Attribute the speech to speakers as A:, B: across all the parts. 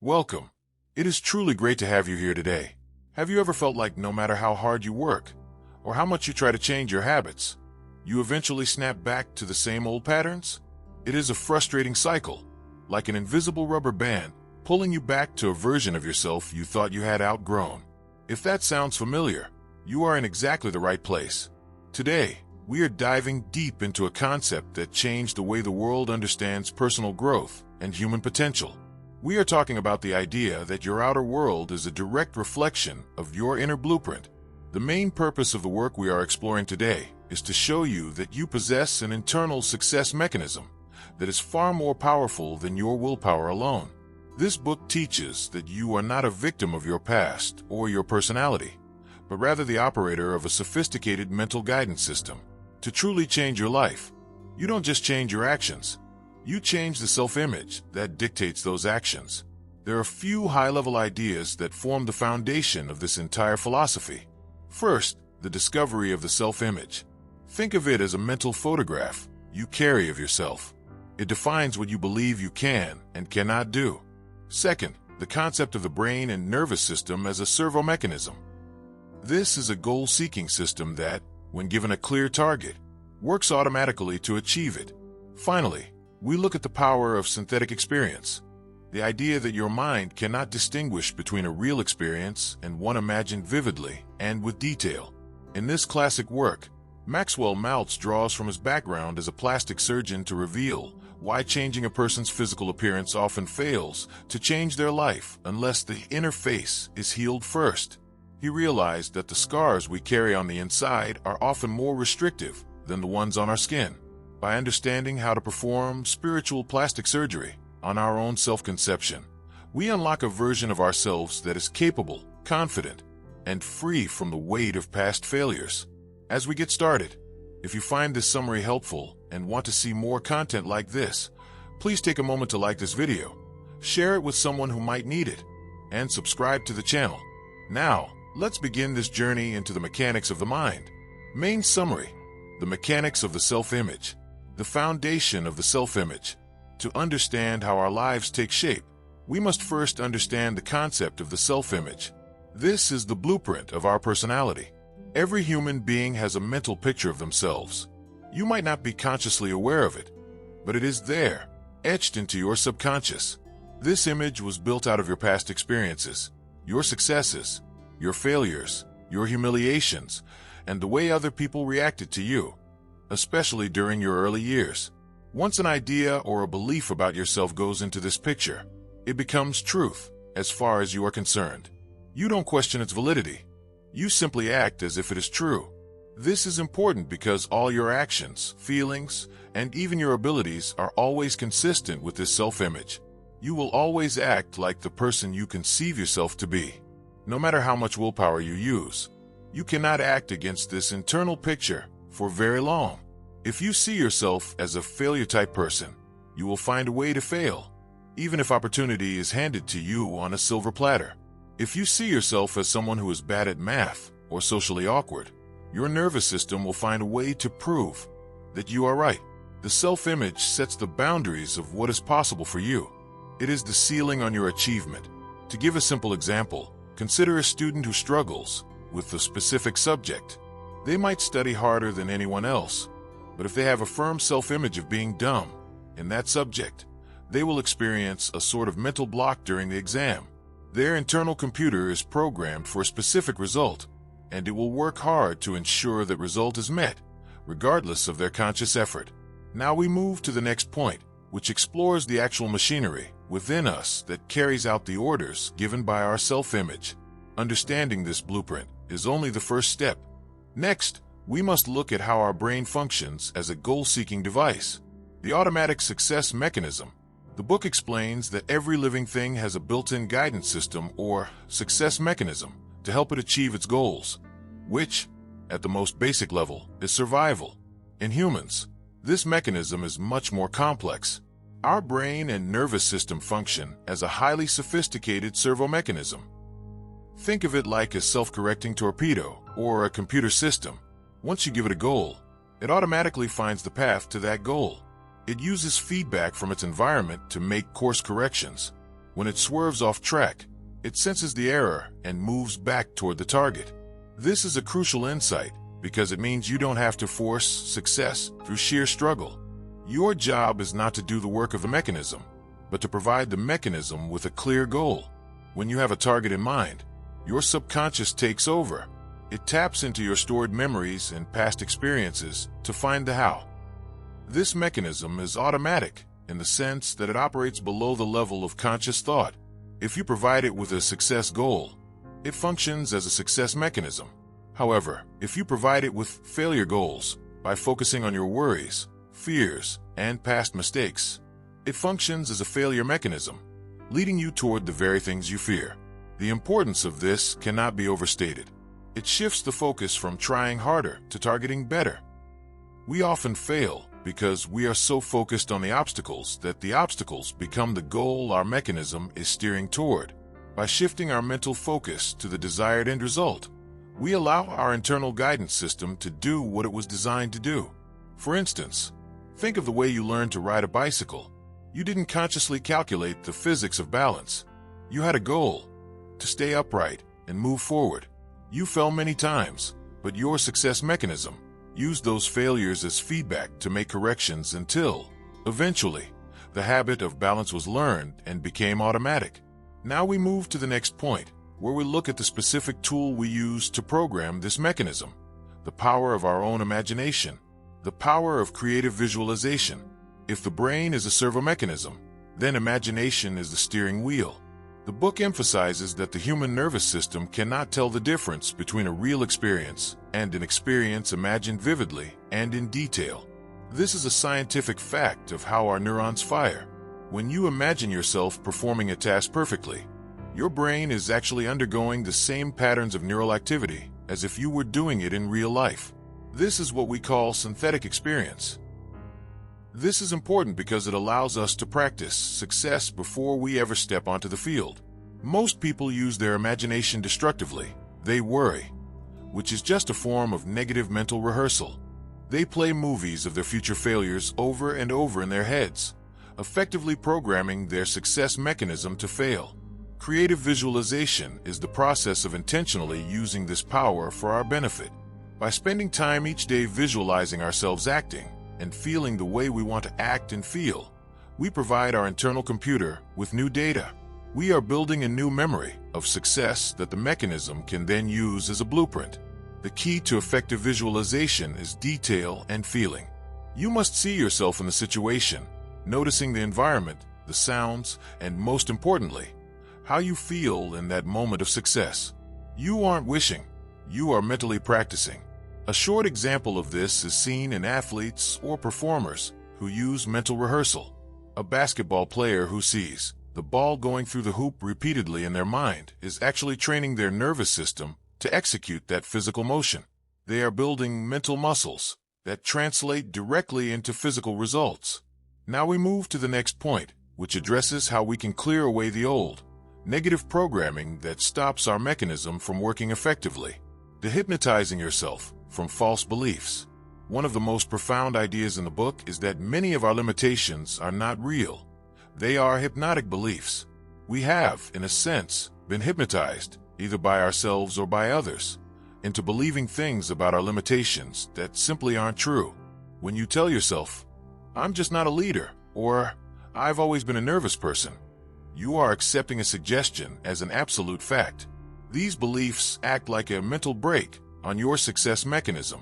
A: Welcome. It is truly great to have you here today. Have you ever felt like no matter how hard you work, or how much you try to change your habits, you eventually snap back to the same old patterns? It is a frustrating cycle, like an invisible rubber band, pulling you back to a version of yourself you thought you had outgrown. If that sounds familiar, you are in exactly the right place. Today, we are diving deep into a concept that changed the way the world understands personal growth and human potential. We are talking about the idea that your outer world is a direct reflection of your inner blueprint. The main purpose of the work we are exploring today is to show you that you possess an internal success mechanism that is far more powerful than your willpower alone. This book teaches that you are not a victim of your past or your personality, but rather the operator of a sophisticated mental guidance system. To truly change your life, you don't just change your actions. You change the self-image that dictates those actions. There are a few high-level ideas that form the foundation of this entire philosophy. First, the discovery of the self-image. Think of it as a mental photograph you carry of yourself. It defines what you believe you can and cannot do. Second, the concept of the brain and nervous system as a servo mechanism. This is a goal-seeking system that, when given a clear target, works automatically to achieve it. Finally, we look at the power of synthetic experience, the idea that your mind cannot distinguish between a real experience and one imagined vividly and with detail. In this classic work, Maxwell Maltz draws from his background as a plastic surgeon to reveal why changing a person's physical appearance often fails to change their life unless the inner face is healed first. He realized that the scars we carry on the inside are often more restrictive than the ones on our skin. By understanding how to perform spiritual plastic surgery on our own self-conception, we unlock a version of ourselves that is capable, confident, and free from the weight of past failures. As we get started, if you find this summary helpful and want to see more content like this, please take a moment to like this video, share it with someone who might need it, and subscribe to the channel. Now, let's begin this journey into the mechanics of the mind. Main summary: the mechanics of the self-image. The foundation of the self-image. To understand how our lives take shape, we must first understand the concept of the self-image. This is the blueprint of our personality. Every human being has a mental picture of themselves. You might not be consciously aware of it, but it is there, etched into your subconscious. This image was built out of your past experiences, your successes, your failures, your humiliations, and the way other people reacted to you, especially during your early years. Once an idea or a belief about yourself goes into this picture, it becomes truth as far as you are concerned. You don't question its validity. You simply act as if it is true. This is important because all your actions, feelings, and even your abilities are always consistent with this self-image. You will always act like the person you conceive yourself to be. No matter how much willpower you use, you cannot act against this internal picture for very long. If you see yourself as a failure-type person, you will find a way to fail, even if opportunity is handed to you on a silver platter. If you see yourself as someone who is bad at math or socially awkward, your nervous system will find a way to prove that you are right. The self-image sets the boundaries of what is possible for you. It is the ceiling on your achievement. To give a simple example, consider a student who struggles with a specific subject. They might study harder than anyone else, but if they have a firm self-image of being dumb in that subject, they will experience a sort of mental block during the exam. Their internal computer is programmed for a specific result, and it will work hard to ensure that result is met, regardless of their conscious effort. Now we move to the next point, which explores the actual machinery within us that carries out the orders given by our self-image. Understanding this blueprint is only the first step. Next, we must look at how our brain functions as a goal-seeking device. The automatic success mechanism. The book explains that every living thing has a built-in guidance system or success mechanism to help it achieve its goals, which, at the most basic level, is survival. In humans, this mechanism is much more complex. Our brain and nervous system function as a highly sophisticated servo mechanism. Think of it like a self-correcting torpedo or a computer system. Once you give it a goal, it automatically finds the path to that goal. It uses feedback from its environment to make course corrections. When it swerves off track, it senses the error and moves back toward the target. This is a crucial insight because it means you don't have to force success through sheer struggle. Your job is not to do the work of the mechanism, but to provide the mechanism with a clear goal. When you have a target in mind, your subconscious takes over. It taps into your stored memories and past experiences to find the how. This mechanism is automatic in the sense that it operates below the level of conscious thought. If you provide it with a success goal, it functions as a success mechanism. However, if you provide it with failure goals by focusing on your worries, fears, and past mistakes, it functions as a failure mechanism, leading you toward the very things you fear. The importance of this cannot be overstated. It shifts the focus from trying harder to targeting better. We often fail because we are so focused on the obstacles that the obstacles become the goal our mechanism is steering toward. By shifting our mental focus to the desired end result, we allow our internal guidance system to do what it was designed to do. For instance, think of the way you learned to ride a bicycle. You didn't consciously calculate the physics of balance. You had a goal: to stay upright and move forward. You fell many times, but your success mechanism used those failures as feedback to make corrections until, eventually, the habit of balance was learned and became automatic. Now we move to the next point, where we look at the specific tool we use to program this mechanism: the power of our own imagination, the power of creative visualization. If the brain is a servo mechanism, then imagination is the steering wheel. The book emphasizes that the human nervous system cannot tell the difference between a real experience and an experience imagined vividly and in detail. This is a scientific fact of how our neurons fire. When you imagine yourself performing a task perfectly, your brain is actually undergoing the same patterns of neural activity as if you were doing it in real life. This is what we call synthetic experience. This is important because it allows us to practice success before we ever step onto the field. Most people use their imagination destructively. They worry, which is just a form of negative mental rehearsal. They play movies of their future failures over and over in their heads, effectively programming their success mechanism to fail. Creative visualization is the process of intentionally using this power for our benefit. By spending time each day visualizing ourselves acting and feeling the way we want to act and feel, we provide our internal computer with new data. We are building a new memory of success that the mechanism can then use as a blueprint. The key to effective visualization is detail and feeling. You must see yourself in the situation, noticing the environment, the sounds, and most importantly, how you feel in that moment of success. You aren't wishing, you are mentally practicing. A short example of this is seen in athletes or performers who use mental rehearsal. A basketball player who sees the ball going through the hoop repeatedly in their mind is actually training their nervous system to execute that physical motion. They are building mental muscles that translate directly into physical results. Now we move to the next point, which addresses how we can clear away the old, negative programming that stops our mechanism from working effectively. Dehypnotizing yourself from false beliefs. One of the most profound ideas in the book is that many of our limitations are not real. They are hypnotic beliefs. We have, in a sense, been hypnotized, either by ourselves or by others, into believing things about our limitations that simply aren't true. When you tell yourself, "I'm just not a leader," or "I've always been a nervous person," you are accepting a suggestion as an absolute fact. These beliefs act like a mental brake on your success mechanism.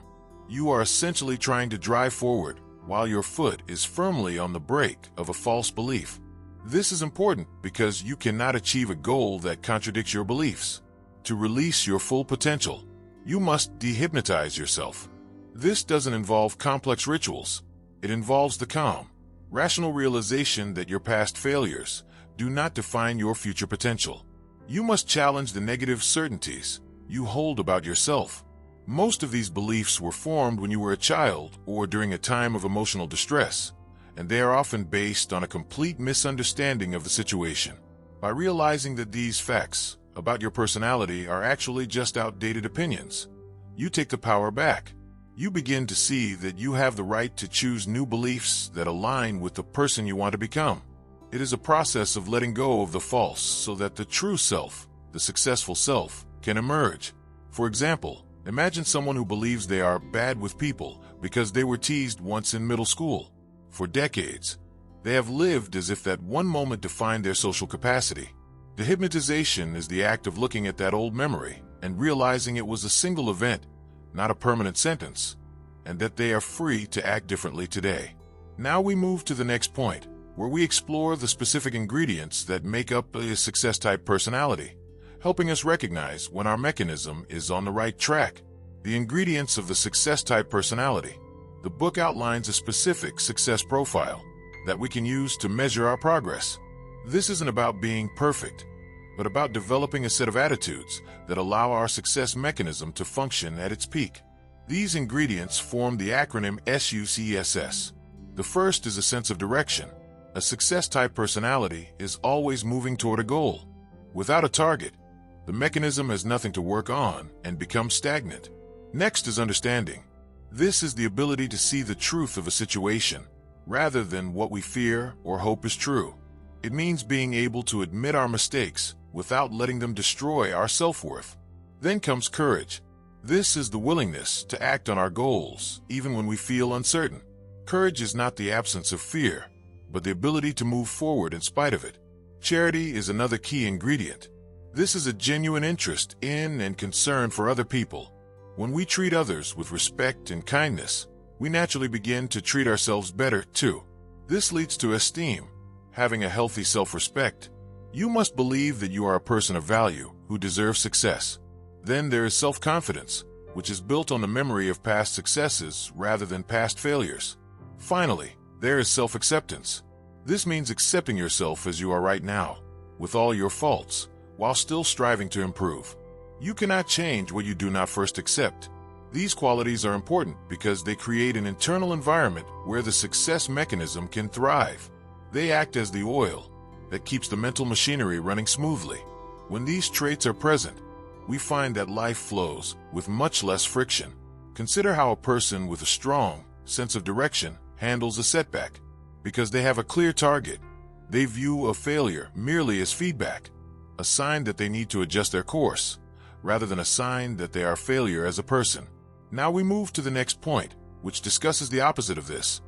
A: You are essentially trying to drive forward while your foot is firmly on the brake of a false belief. This is important because you cannot achieve a goal that contradicts your beliefs. To release your full potential, you must dehypnotize yourself. This doesn't involve complex rituals. It involves the calm, rational realization that your past failures do not define your future potential. You must challenge the negative certainties you hold about yourself. Most of these beliefs were formed when you were a child or during a time of emotional distress, and they are often based on a complete misunderstanding of the situation. By realizing that these facts about your personality are actually just outdated opinions, you take the power back. You begin to see that you have the right to choose new beliefs that align with the person you want to become. It is a process of letting go of the false so that the true self, the successful self, can emerge. For example, imagine someone who believes they are bad with people because they were teased once in middle school. For decades, they have lived as if that one moment defined their social capacity. Dehypnotization is the act of looking at that old memory and realizing it was a single event, not a permanent sentence, and that they are free to act differently today. Now we move to the next point, where we explore the specific ingredients that make up a success-type personality, helping us recognize when our mechanism is on the right track. The ingredients of the success-type personality. The book outlines a specific success profile that we can use to measure our progress. This isn't about being perfect, but about developing a set of attitudes that allow our success mechanism to function at its peak. These ingredients form the acronym SUCSS. The first is a sense of direction. A success-type personality is always moving toward a goal. Without a target, the mechanism has nothing to work on and becomes stagnant. Next is understanding. This is the ability to see the truth of a situation, rather than what we fear or hope is true. It means being able to admit our mistakes without letting them destroy our self-worth. Then comes courage. This is the willingness to act on our goals, even when we feel uncertain. Courage is not the absence of fear, but the ability to move forward in spite of it. Charity is another key ingredient. This is a genuine interest in and concern for other people. When we treat others with respect and kindness, we naturally begin to treat ourselves better too. This leads to esteem, having a healthy self-respect. You must believe that you are a person of value who deserves success. Then there is self-confidence, which is built on the memory of past successes rather than past failures. Finally, there is self-acceptance. This means accepting yourself as you are right now, with all your faults, while still striving to improve. You cannot change what you do not first accept. These qualities are important because they create an internal environment where the success mechanism can thrive. They act as the oil that keeps the mental machinery running smoothly. When these traits are present, we find that life flows with much less friction. Consider how a person with a strong sense of direction handles a setback. Because they have a clear target, they view a failure merely as feedback, a sign that they need to adjust their course, rather than a sign that they are a failure as a person. Now we move to the next point, which discusses the opposite of this.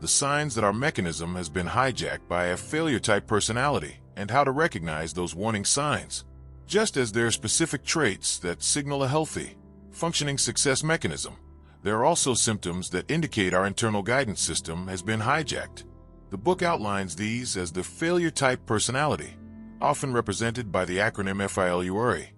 A: The signs that our mechanism has been hijacked by a failure-type personality and how to recognize those warning signs. Just as there are specific traits that signal a healthy, functioning success mechanism, there are also symptoms that indicate our internal guidance system has been hijacked. The book outlines these as the failure-type personality, often represented by the acronym FILURE.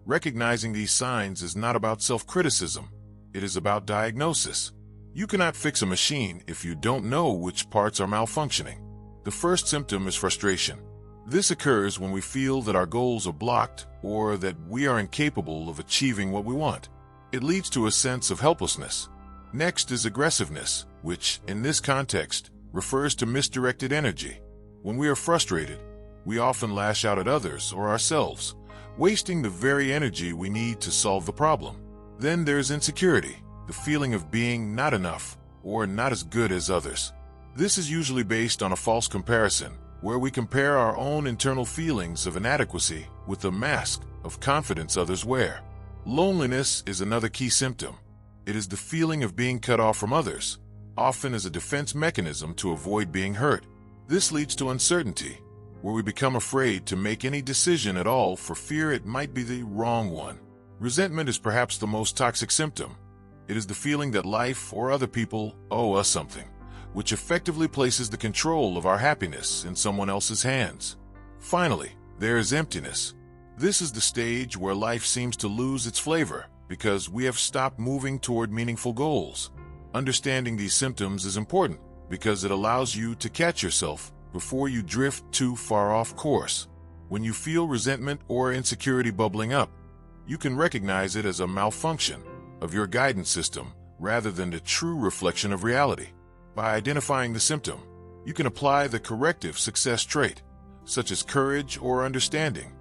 A: Recognizing these signs is not about self-criticism. It is about diagnosis. You cannot fix a machine if you don't know which parts are malfunctioning. The first symptom is frustration. This occurs when we feel that our goals are blocked or that we are incapable of achieving what we want. It leads to a sense of helplessness. Next is aggressiveness, which, in this context, refers to misdirected energy. When we are frustrated, we often lash out at others or ourselves, wasting the very energy we need to solve the problem. Then there's insecurity, the feeling of being not enough or not as good as others. This is usually based on a false comparison, where we compare our own internal feelings of inadequacy with the mask of confidence others wear. Loneliness is another key symptom. It is the feeling of being cut off from others, often as a defense mechanism to avoid being hurt. This leads to uncertainty, where we become afraid to make any decision at all for fear it might be the wrong one. Resentment is perhaps the most toxic symptom. It is the feeling that life or other people owe us something, which effectively places the control of our happiness in someone else's hands. Finally, there is emptiness. This is the stage where life seems to lose its flavor because we have stopped moving toward meaningful goals. Understanding these symptoms is important because it allows you to catch yourself before you drift too far off course. When you feel resentment or insecurity bubbling up, you can recognize it as a malfunction of your guidance system rather than the true reflection of reality. By identifying the symptom, you can apply the corrective success trait, such as courage or understanding,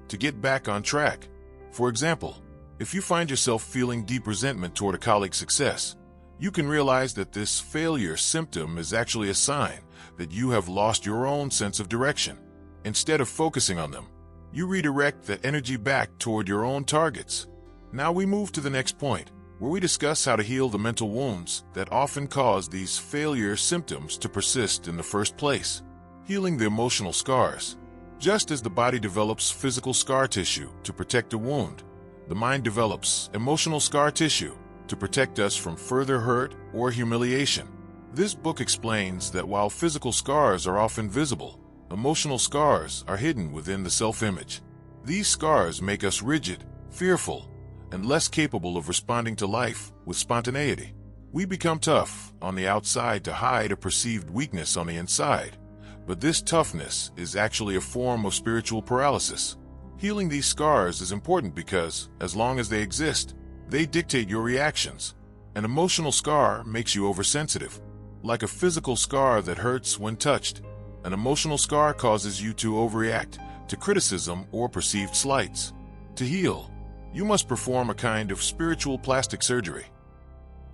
A: to get back on track. For example, if you find yourself feeling deep resentment toward a colleague's success, You can realize that this failure symptom is actually a sign that you have lost your own sense of direction. Instead of focusing on them, you redirect that energy back toward your own targets. Now we move to the next point, where we discuss how to heal the mental wounds that often cause these failure symptoms to persist in the first place. Healing the emotional scars. Just as the body develops physical scar tissue to protect a wound, the mind develops emotional scar tissue to protect us from further hurt or humiliation. This book explains that while physical scars are often visible, emotional scars are hidden within the self-image. These scars make us rigid, fearful, and less capable of responding to life with spontaneity. We become tough on the outside to hide a perceived weakness on the inside, but this toughness is actually a form of spiritual paralysis. Healing these scars is important because, as long as they exist, they dictate your reactions. An emotional scar makes you oversensitive. Like a physical scar that hurts when touched, an emotional scar causes you to overreact to criticism or perceived slights. To heal, you must perform a kind of spiritual plastic surgery.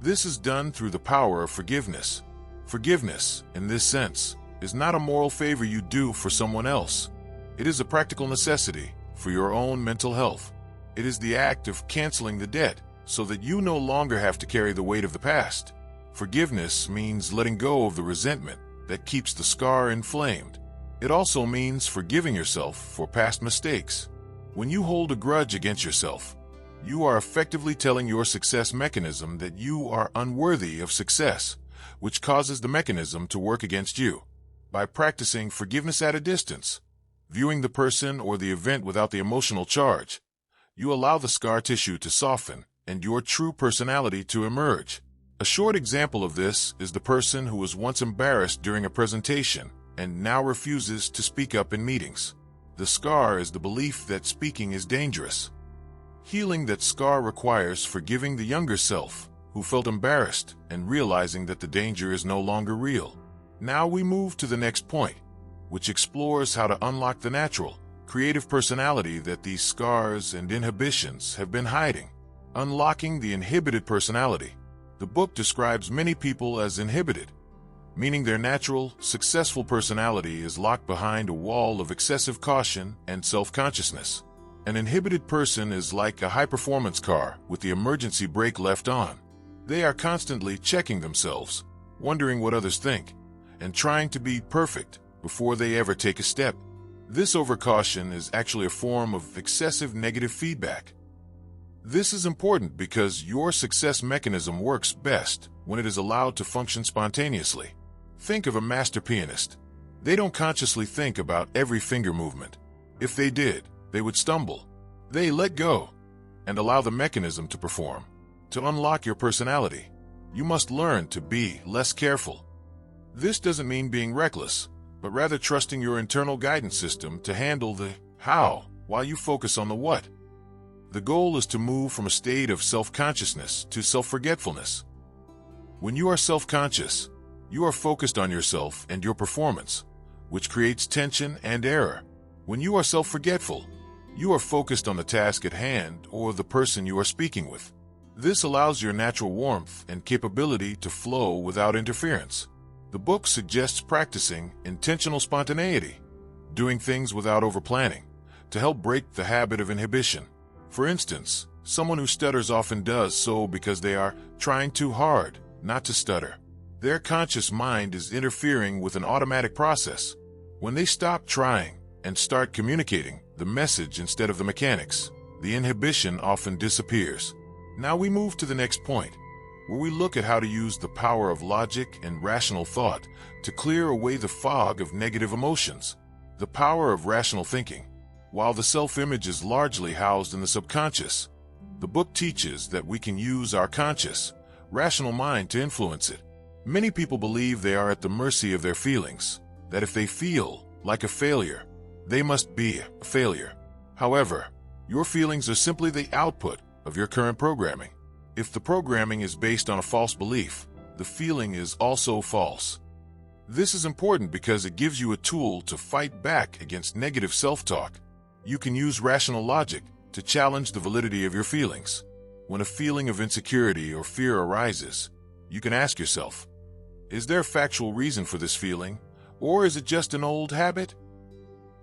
A: This is done through the power of forgiveness. Forgiveness, in this sense, is not a moral favor you do for someone else. It is a practical necessity for your own mental health. It is the act of canceling the debt so that you no longer have to carry the weight of the past. Forgiveness means letting go of the resentment that keeps the scar inflamed. It also means forgiving yourself for past mistakes. When you hold a grudge against yourself, you are effectively telling your success mechanism that you are unworthy of success, which causes the mechanism to work against you. By practicing forgiveness at a distance, viewing the person or the event without the emotional charge, you allow the scar tissue to soften and your true personality to emerge. A short example of this is the person who was once embarrassed during a presentation and now refuses to speak up in meetings. The scar is the belief that speaking is dangerous. Healing that scar requires forgiving the younger self who felt embarrassed and realizing that the danger is no longer real. Now we move to the next point, which explores how to unlock the natural, creative personality that these scars and inhibitions have been hiding. Unlocking the inhibited personality. The book describes many people as inhibited, meaning their natural, successful personality is locked behind a wall of excessive caution and self-consciousness. An inhibited person is like a high-performance car with the emergency brake left on. They are constantly checking themselves, wondering what others think, and trying to be perfect before they ever take a step. This overcaution is actually a form of excessive negative feedback. This is important because your success mechanism works best when it is allowed to function spontaneously. Think of a master pianist. They don't consciously think about every finger movement. If they did, they would stumble. They let go and allow the mechanism to perform. To unlock your personality, you must learn to be less careful. This doesn't mean being reckless, but rather trusting your internal guidance system to handle the how while you focus on the what. The goal is to move from a state of self-consciousness to self-forgetfulness. When you are self-conscious, you are focused on yourself and your performance, which creates tension and error. When you are self-forgetful, you are focused on the task at hand or the person you are speaking with. This allows your natural warmth and capability to flow without interference. The book suggests practicing intentional spontaneity, doing things without overplanning, to help break the habit of inhibition. For instance, someone who stutters often does so because they are trying too hard not to stutter. Their conscious mind is interfering with an automatic process. When they stop trying and start communicating the message instead of the mechanics, the inhibition often disappears. Now we move to the next point, where we look at how to use the power of logic and rational thought to clear away the fog of negative emotions. The power of rational thinking. While the self-image is largely housed in the subconscious, the book teaches that we can use our conscious, rational mind to influence it. Many people believe they are at the mercy of their feelings, that if they feel like a failure, they must be a failure. However, your feelings are simply the output of your current programming. If the programming is based on a false belief, the feeling is also false. This is important because it gives you a tool to fight back against negative self-talk. You can use rational logic to challenge the validity of your feelings. When a feeling of insecurity or fear arises, You can ask yourself, is there a factual reason for this feeling, or is it just an old habit?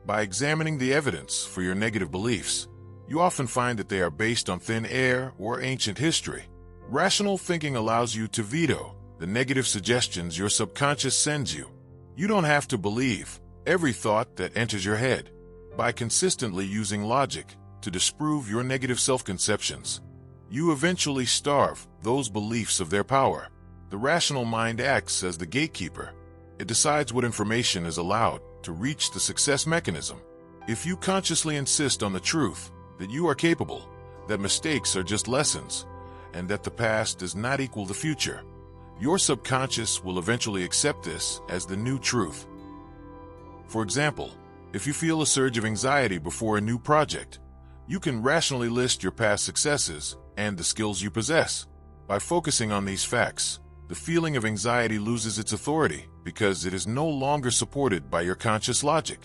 A: By examining the evidence for your negative beliefs, you often find that they are based on thin air or ancient history. Rational thinking allows you to veto the negative suggestions your subconscious sends you. You don't have to believe every thought that enters your head. By consistently using logic to disprove your negative self-conceptions, you eventually starve those beliefs of their power. The rational mind acts as the gatekeeper. It decides what information is allowed to reach the success mechanism. If you consciously insist on the truth that you are capable, that mistakes are just lessons, and that the past does not equal the future, your subconscious will eventually accept this as the new truth. For example, if you feel a surge of anxiety before a new project, you can rationally list your past successes and the skills you possess. By focusing on these facts, the feeling of anxiety loses its authority because it is no longer supported by your conscious logic.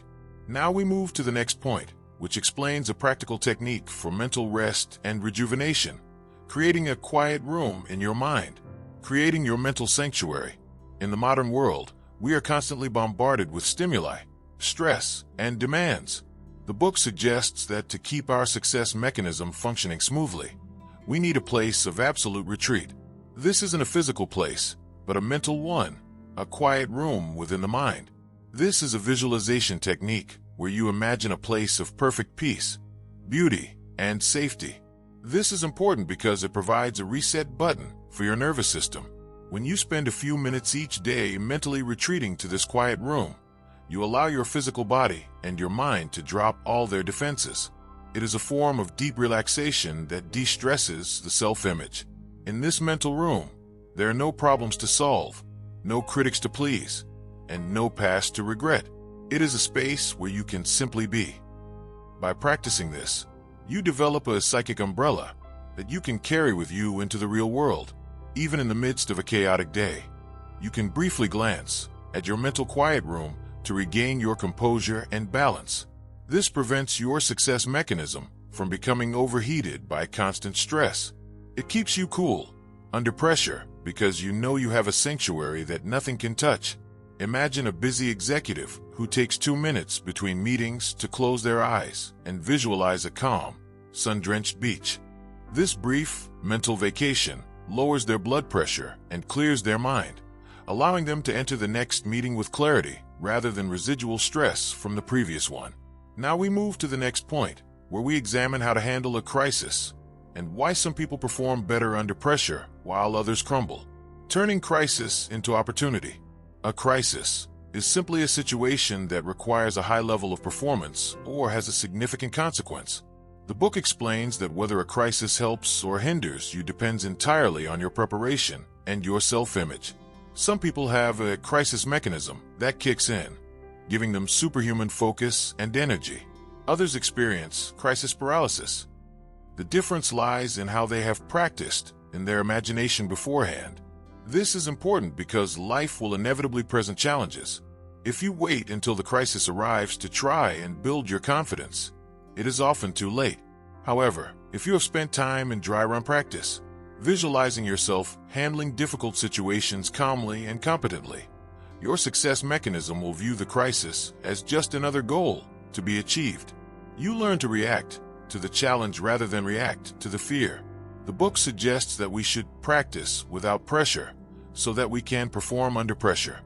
A: Now we move to the next point, which explains a practical technique for mental rest and rejuvenation, creating a quiet room in your mind, creating your mental sanctuary. In the modern world, we are constantly bombarded with stimuli, stress, and demands. The book suggests that to keep our success mechanism functioning smoothly, we need a place of absolute retreat. This isn't a physical place, but a mental one, a quiet room within the mind. This is a visualization technique where you imagine a place of perfect peace, beauty, and safety. This is important because it provides a reset button for your nervous system. When you spend a few minutes each day mentally retreating to this quiet room, you allow your physical body and your mind to drop all their defenses. It is a form of deep relaxation that de-stresses the self-image. In this mental room, there are no problems to solve, no critics to please, and no past to regret. It is a space where you can simply be. By practicing this, you develop a psychic umbrella that you can carry with you into the real world. Even in the midst of a chaotic day, you can briefly glance at your mental quiet room to regain your composure and balance. This prevents your success mechanism from becoming overheated by constant stress. It keeps you cool, under pressure, because you know you have a sanctuary that nothing can touch. Imagine a busy executive who takes 2 minutes between meetings to close their eyes and visualize a calm, sun-drenched beach. This brief mental vacation lowers their blood pressure and clears their mind, allowing them to enter the next meeting with clarity rather than residual stress from the previous one. Now we move to the next point, where we examine how to handle a crisis and why some people perform better under pressure while others crumble. Turning crisis into opportunity. A crisis is simply a situation that requires a high level of performance or has a significant consequence. The book explains that whether a crisis helps or hinders you depends entirely on your preparation and your self-image. Some people have a crisis mechanism that kicks in, giving them superhuman focus and energy. Others experience crisis paralysis. The difference lies in how they have practiced in their imagination beforehand. This is important because life will inevitably present challenges. If you wait until the crisis arrives to try and build your confidence, it is often too late. However, if you have spent time in dry run practice, visualizing yourself handling difficult situations calmly and competently, your success mechanism will view the crisis as just another goal to be achieved. You learn to react to the challenge rather than react to the fear. The book suggests that we should practice without pressure so that we can perform under pressure.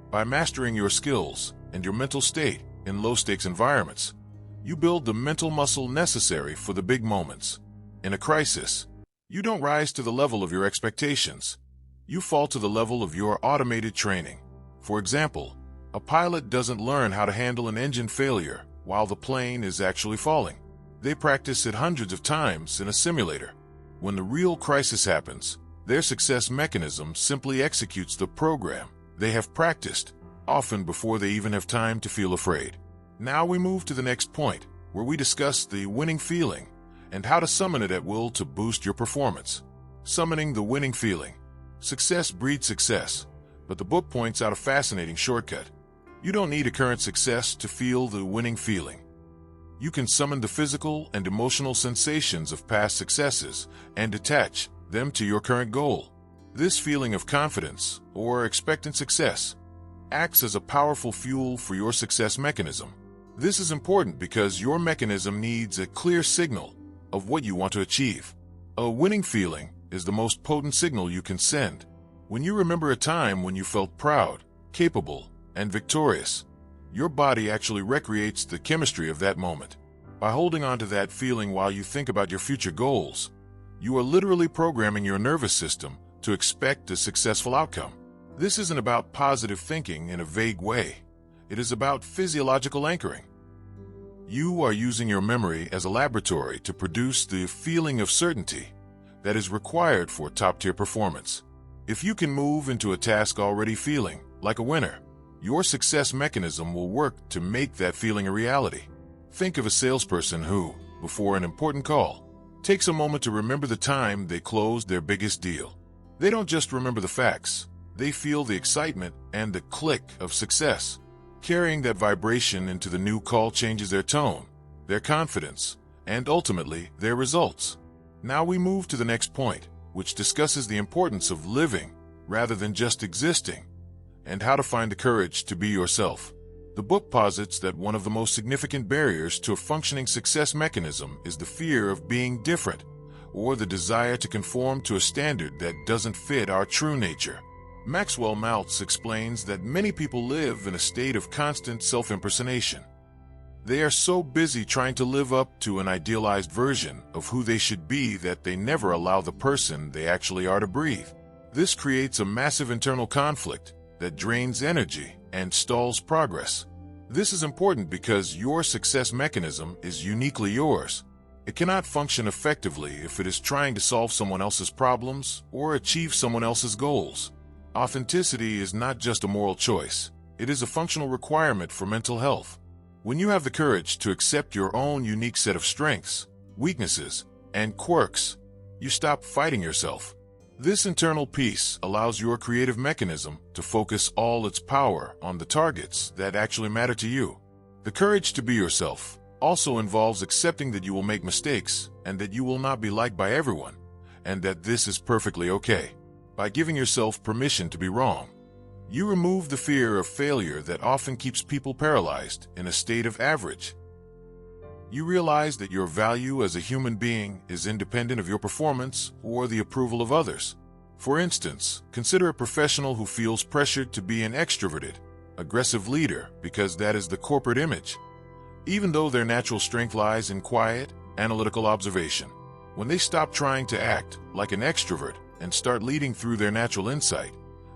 A: By mastering your skills and your mental state in low-stakes environments, you build the mental muscle necessary for the big moments. In a crisis, you don't rise to the level of your expectations. You fall to the level of your automated training. For example, a pilot doesn't learn how to handle an engine failure while the plane is actually falling. They practice it hundreds of times in a simulator. When the real crisis happens, their success mechanism simply executes the program they have practiced, often before they even have time to feel afraid. Now we move to the next point, where we discuss the winning feeling and how to summon it at will to boost your performance. Summoning the winning feeling. Success breeds success, but the book points out a fascinating shortcut. You don't need a current success to feel the winning feeling. You can summon the physical and emotional sensations of past successes and attach them to your current goal. This feeling of confidence, or expectant success, acts as a powerful fuel for your success mechanism. This is important because your mechanism needs a clear signal of what you want to achieve. A winning feeling is the most potent signal you can send. When you remember a time when you felt proud, capable, and victorious, your body actually recreates the chemistry of that moment. By holding on to that feeling while you think about your future goals, you are literally programming your nervous system to expect a successful outcome. This isn't about positive thinking in a vague way. It is about physiological anchoring. You are using your memory as a laboratory to produce the feeling of certainty that is required for top-tier performance. If you can move into a task already feeling like a winner, your success mechanism will work to make that feeling a reality. Think of a salesperson who, before an important call, takes a moment to remember the time they closed their biggest deal. They don't just remember the facts, they feel the excitement and the click of success. Carrying that vibration into the new call changes their tone, their confidence, and ultimately their results. Now we move to the next point, which discusses the importance of living rather than just existing, and how to find the courage to be yourself. The book posits that one of the most significant barriers to a functioning success mechanism is the fear of being different, or the desire to conform to a standard that doesn't fit our true nature. Maxwell Maltz explains that many people live in a state of constant self-impersonation. They are so busy trying to live up to an idealized version of who they should be that they never allow the person they actually are to breathe. This creates a massive internal conflict that drains energy and stalls progress. This is important because your success mechanism is uniquely yours. It cannot function effectively if it is trying to solve someone else's problems or achieve someone else's goals. Authenticity is not just a moral choice. It is a functional requirement for mental health. When you have the courage to accept your own unique set of strengths, weaknesses, and quirks, you stop fighting yourself. This internal peace allows your creative mechanism to focus all its power on the targets that actually matter to you. The courage to be yourself also involves accepting that you will make mistakes and that you will not be liked by everyone, and that this is perfectly okay. By giving yourself permission to be wrong, you remove the fear of failure that often keeps people paralyzed in a state of average. You realize that your value as a human being is independent of your performance or the approval of others. For instance, consider a professional who feels pressured to be an extroverted, aggressive leader because that is the corporate image, even though their natural strength lies in quiet, analytical observation. When they stop trying to act like an extrovert and start leading through their natural insight,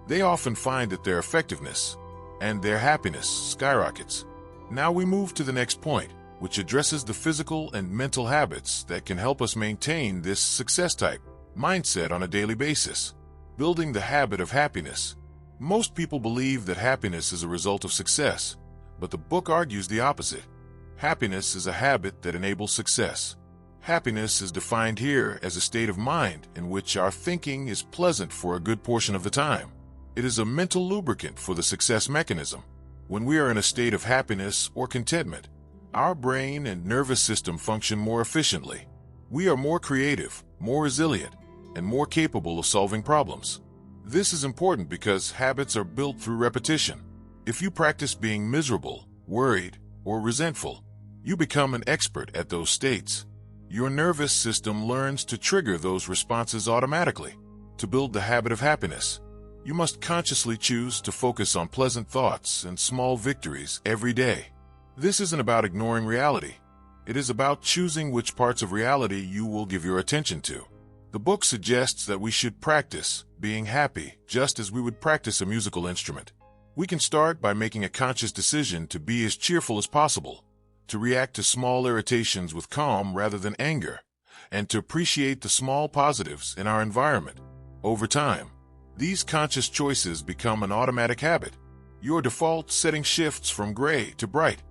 A: they often find that their effectiveness and their happiness skyrockets. Now we move to the next point, which addresses the physical and mental habits that can help us maintain this success type mindset on a daily basis. Building the habit of happiness. Most people believe that happiness is a result of success, but the book argues the opposite. Happiness is a habit that enables success. Happiness is defined here as a state of mind in which our thinking is pleasant for a good portion of the time. It is a mental lubricant for the success mechanism. When we are in a state of happiness or contentment, our brain and nervous system function more efficiently. We are more creative, more resilient, and more capable of solving problems. This is important because habits are built through repetition. If you practice being miserable, worried, or resentful, you become an expert at those states. Your nervous system learns to trigger those responses automatically. To build the habit of happiness, you must consciously choose to focus on pleasant thoughts and small victories every day. This isn't about ignoring reality. It is about choosing which parts of reality you will give your attention to. The book suggests that we should practice being happy just as we would practice a musical instrument. We can start by making a conscious decision to be as cheerful as possible, to react to small irritations with calm rather than anger, and to appreciate the small positives in our environment. Over time, these conscious choices become an automatic habit. Your default setting shifts from gray to bright,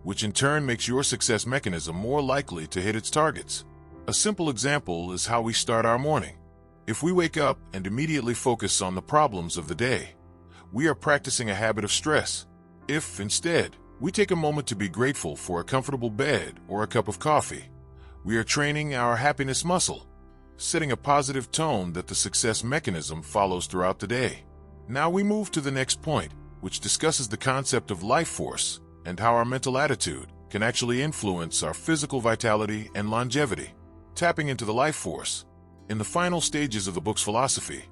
A: which in turn makes your success mechanism more likely to hit its targets. A simple example is how we start our morning. If we wake up and immediately focus on the problems of the day, we are practicing a habit of stress. If, instead, we take a moment to be grateful for a comfortable bed or a cup of coffee, we are training our happiness muscle. setting a positive tone that the success mechanism follows throughout the day. Now we move to the next point, which discusses the concept of life force and how our mental attitude can actually influence our physical vitality and longevity. Tapping into the life force. In the final stages of the book's philosophy,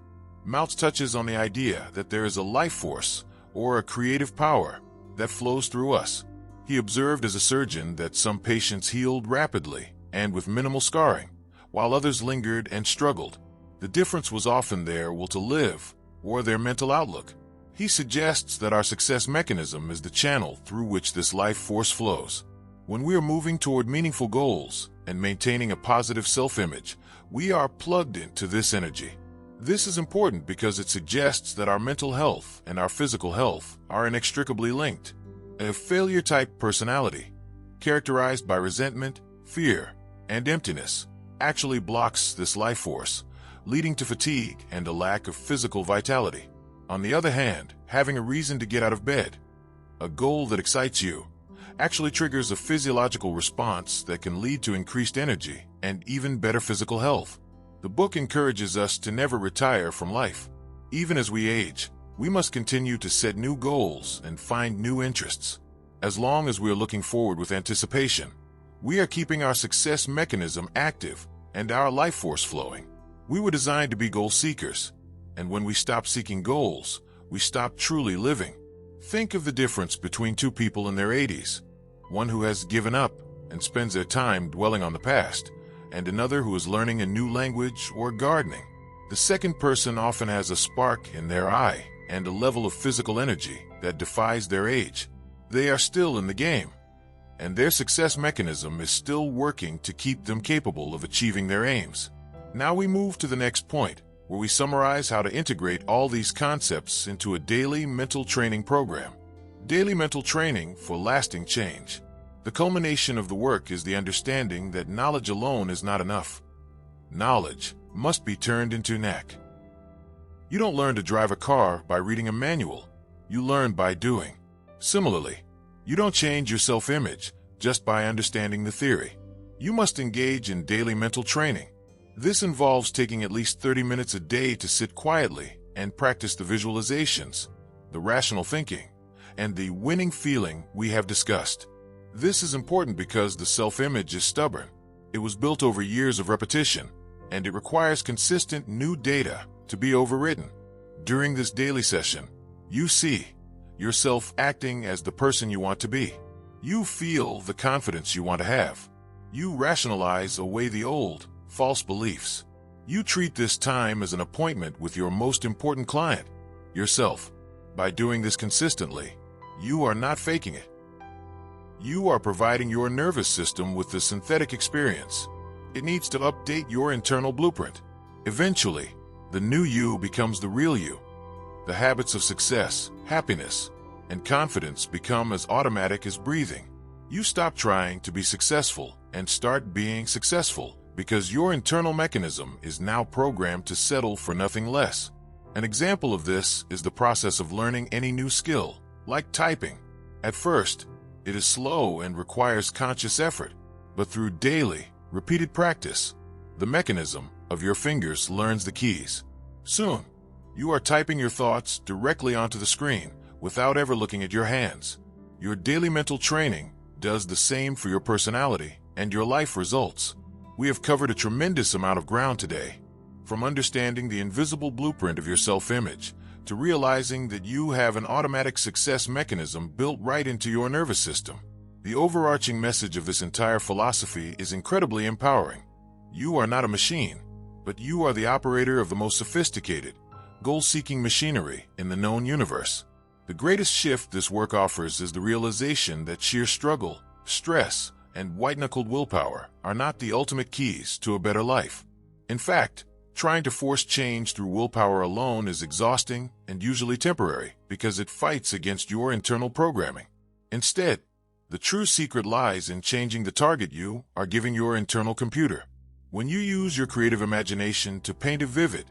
A: Maltz touches on the idea that there is a life force, or a creative power, that flows through us. He observed as a surgeon that some patients healed rapidly and with minimal scarring, while others lingered and struggled. The difference was often their will to live or their mental outlook. He suggests that our success mechanism is the channel through which this life force flows. When we are moving toward meaningful goals and maintaining a positive self-image, we are plugged into this energy. This is important because it suggests that our mental health and our physical health are inextricably linked. A failure-type personality, characterized by resentment, fear, and emptiness, actually blocks this life force, leading to fatigue and a lack of physical vitality. On the other hand, having a reason to get out of bed, a goal that excites you, actually triggers a physiological response that can lead to increased energy and even better physical health. The book encourages us to never retire from life. Even as we age, we must continue to set new goals and find new interests. As long as we are looking forward with anticipation, we are keeping our success mechanism active and our life force flowing. We were designed to be goal seekers, and when we stop seeking goals, we stop truly living. Think of the difference between two people in their 80s, one who has given up and spends their time dwelling on the past, and another who is learning a new language or gardening. The second person often has a spark in their eye and a level of physical energy that defies their age. They are still in the game, and their success mechanism is still working to keep them capable of achieving their aims. Now we move to the next point, where we summarize how to integrate all these concepts into a daily mental training program. Daily mental training for lasting change. The culmination of the work is the understanding that knowledge alone is not enough. Knowledge must be turned into knack. You don't learn to drive a car by reading a manual. You learn by doing. Similarly, you don't change your self-image just by understanding the theory. You must engage in daily mental training. This involves taking at least 30 minutes a day to sit quietly and practice the visualizations, the rational thinking, and the winning feeling we have discussed. This is important because the self-image is stubborn. It was built over years of repetition, and it requires consistent new data to be overridden. During this daily session, you see yourself acting as the person you want to be. You feel the confidence you want to have. You rationalize away the old, false beliefs. You treat this time as an appointment with your most important client, yourself. By doing this consistently, you are not faking it. You are providing your nervous system with the synthetic experience. It needs to update your internal blueprint. Eventually, the new you becomes the real you. The habits of success, happiness, and confidence become as automatic as breathing. You stop trying to be successful and start being successful because your internal mechanism is now programmed to settle for nothing less. An example of this is the process of learning any new skill, like typing. At first, it is slow and requires conscious effort, but through daily, repeated practice, the mechanism of your fingers learns the keys. Soon, you are typing your thoughts directly onto the screen without ever looking at your hands. Your daily mental training does the same for your personality and your life results. We have covered a tremendous amount of ground today, from understanding the invisible blueprint of your self-image to realizing that you have an automatic success mechanism built right into your nervous system. The overarching message of this entire philosophy is incredibly empowering. You are not a machine, but you are the operator of the most sophisticated, goal-seeking machinery in the known universe. The greatest shift this work offers is the realization that sheer struggle, stress, and white-knuckled willpower are not the ultimate keys to a better life. In fact, trying to force change through willpower alone is exhausting and usually temporary because it fights against your internal programming. Instead, the true secret lies in changing the target you are giving your internal computer. When you use your creative imagination to paint a vivid,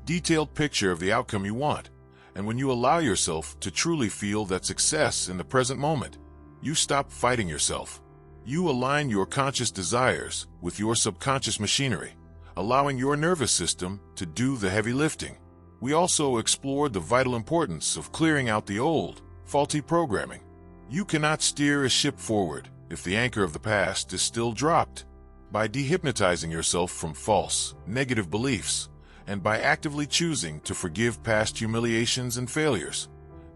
A: detailed picture of the outcome you want, and when you allow yourself to truly feel that success in the present moment, you stop fighting yourself. You align your conscious desires with your subconscious machinery, allowing your nervous system to do the heavy lifting. We also explored the vital importance of clearing out the old, faulty programming. You cannot steer a ship forward if the anchor of the past is still dropped. By dehypnotizing yourself from false, negative beliefs, and by actively choosing to forgive past humiliations and failures,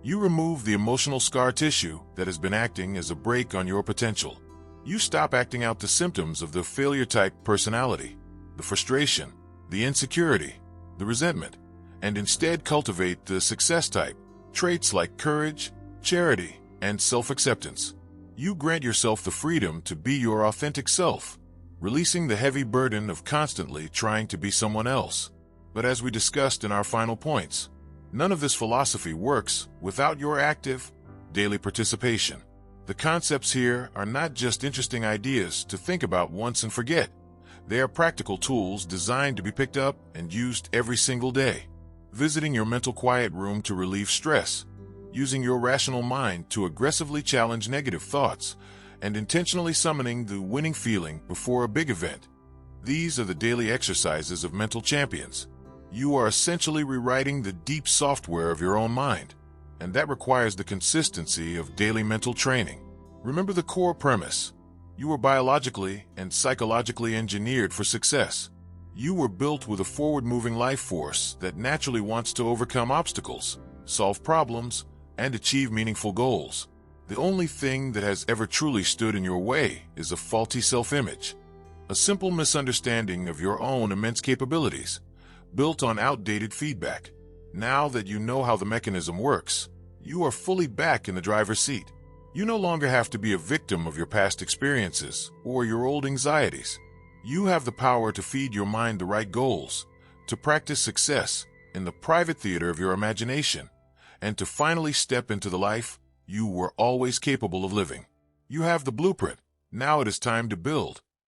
A: you remove the emotional scar tissue that has been acting as a brake on your potential. You stop acting out the symptoms of the failure-type personality, the frustration, the insecurity, the resentment, and instead cultivate the success-type, traits like courage, charity, and self-acceptance. You grant yourself the freedom to be your authentic self, releasing the heavy burden of constantly trying to be someone else. But as we discussed in our final points, none of this philosophy works without your active, daily participation. The concepts here are not just interesting ideas to think about once and forget. They are practical tools designed to be picked up and used every single day. Visiting your mental quiet room to relieve stress, using your rational mind to aggressively challenge negative thoughts, and intentionally summoning the winning feeling before a big event. These are the daily exercises of mental champions. You are essentially rewriting the deep software of your own mind, and that requires the consistency of daily mental training. Remember the core premise. You were biologically and psychologically engineered for success. You were built with a forward-moving life force that naturally wants to overcome obstacles, solve problems, and achieve meaningful goals. The only thing that has ever truly stood in your way is a faulty self-image, a simple misunderstanding of your own immense capabilities, built on outdated feedback. Now that you know how the mechanism works, you are fully back in the driver's seat. You no longer have to be a victim of your past experiences or your old anxieties. You have the power to feed your mind the right goals, to practice success in the private theater of your imagination, and to finally step into the life you were always capable of living. You have the blueprint. Now it is time to build.